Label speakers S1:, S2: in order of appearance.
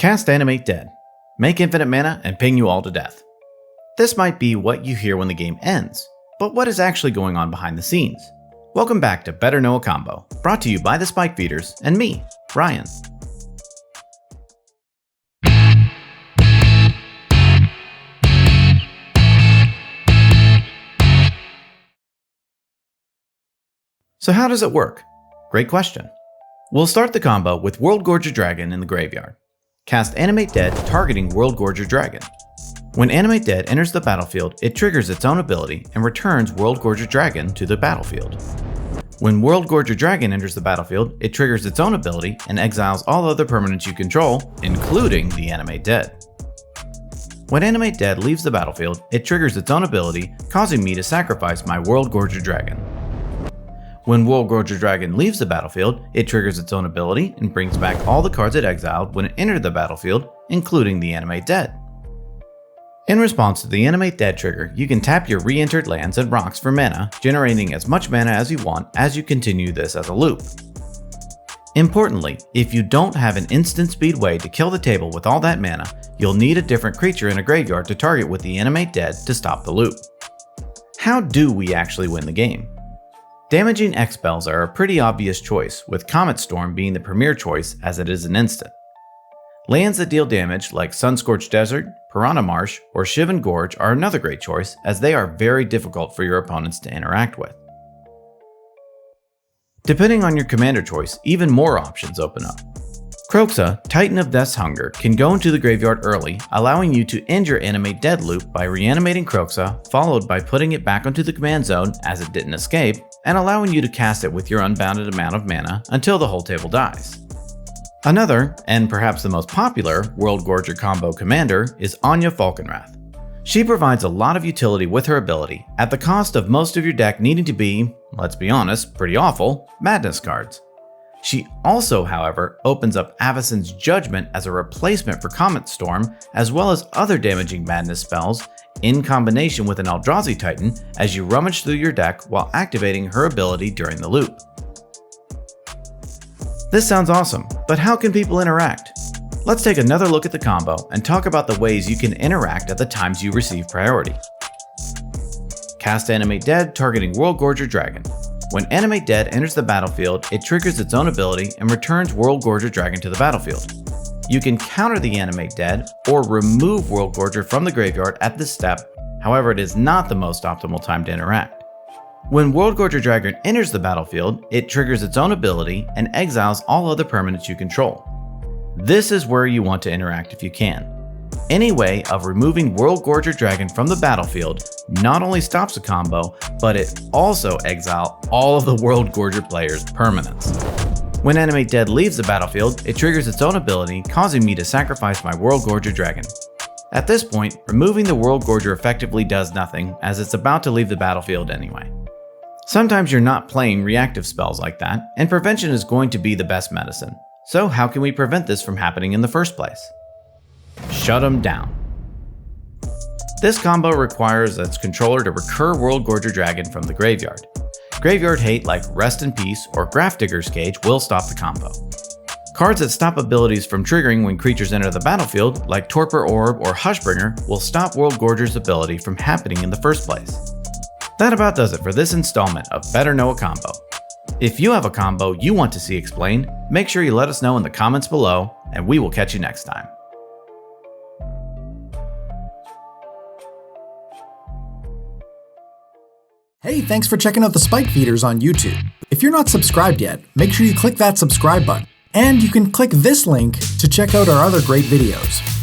S1: Cast Animate Dead. Make infinite mana and ping you all to death. This might be what you hear when the game ends, but what is actually going on behind the scenes? Welcome back to Better Know a Combo, brought to you by the Spike Feeders and me, Ryan. So how does it work? Great question. We'll start the combo with Worldgorger Dragon in the graveyard. Cast Animate Dead targeting Worldgorger Dragon. When Animate Dead enters the battlefield, it triggers its own ability and returns Worldgorger Dragon to the battlefield. When Worldgorger Dragon enters the battlefield, it triggers its own ability and exiles all other permanents you control, including the Animate Dead. When Animate Dead leaves the battlefield, it triggers its own ability, causing me to sacrifice my Worldgorger Dragon. When Worldgorger Dragon leaves the battlefield, it triggers its own ability and brings back all the cards it exiled when it entered the battlefield, including the Animate Dead. In response to the Animate Dead trigger, you can tap your re-entered lands and rocks for mana, generating as much mana as you want as you continue this as a loop. Importantly, if you don't have an instant speed way to kill the table with all that mana, you'll need a different creature in a graveyard to target with the Animate Dead to stop the loop. How do we actually win the game? Damaging X spells are a pretty obvious choice, with Comet Storm being the premier choice as it is an instant. Lands that deal damage like Sunscorched Desert, Piranha Marsh, or Shivan Gorge are another great choice, as they are very difficult for your opponents to interact with. Depending on your commander choice, even more options open up. Kroxa, Titan of Death's Hunger, can go into the graveyard early, allowing you to end your Animate Dead loop by reanimating Kroxa, followed by putting it back onto the command zone as it didn't escape, and allowing you to cast it with your unbounded amount of mana until the whole table dies. Another, and perhaps the most popular, Worldgorger combo commander is Anya Falkenrath. She provides a lot of utility with her ability, at the cost of most of your deck needing to be, let's be honest, pretty awful, madness cards. She also, however, opens up Avacyn's Judgment as a replacement for Comet Storm, as well as other damaging madness spells, in combination with an Eldrazi Titan as you rummage through your deck while activating her ability during the loop. This sounds awesome, but how can people interact? Let's take another look at the combo and talk about the ways you can interact at the times you receive priority. Cast Animate Dead targeting Worldgorger Dragon. When Animate Dead enters the battlefield, it triggers its own ability and returns Worldgorger Dragon to the battlefield. You can counter the Animate Dead or remove Worldgorger from the graveyard at this step, however it is not the most optimal time to interact. When Worldgorger Dragon enters the battlefield, it triggers its own ability and exiles all other permanents you control. This is where you want to interact if you can. Any way of removing Worldgorger Dragon from the battlefield not only stops a combo, but it also exiles all of the Worldgorger players' permanents. When Animate Dead leaves the battlefield, it triggers its own ability, causing me to sacrifice my Worldgorger Dragon. At this point, removing the Worldgorger effectively does nothing, as it's about to leave the battlefield anyway. Sometimes you're not playing reactive spells like that, and prevention is going to be the best medicine. So how can we prevent this from happening in the first place? Shut them down. This combo requires its controller to recur Worldgorger Dragon from the graveyard. Graveyard hate like Rest in Peace or Grafdigger's Cage will stop the combo. Cards that stop abilities from triggering when creatures enter the battlefield, like Torpor Orb or Hushbringer, will stop Worldgorger's ability from happening in the first place. That about does it for this installment of Better Know a Combo. If you have a combo you want to see explained, make sure you let us know in the comments below, and we will catch you next time.
S2: Hey, thanks for checking out the Spike Feeders on YouTube. If you're not subscribed yet, make sure you click that subscribe button. And you can click this link to check out our other great videos.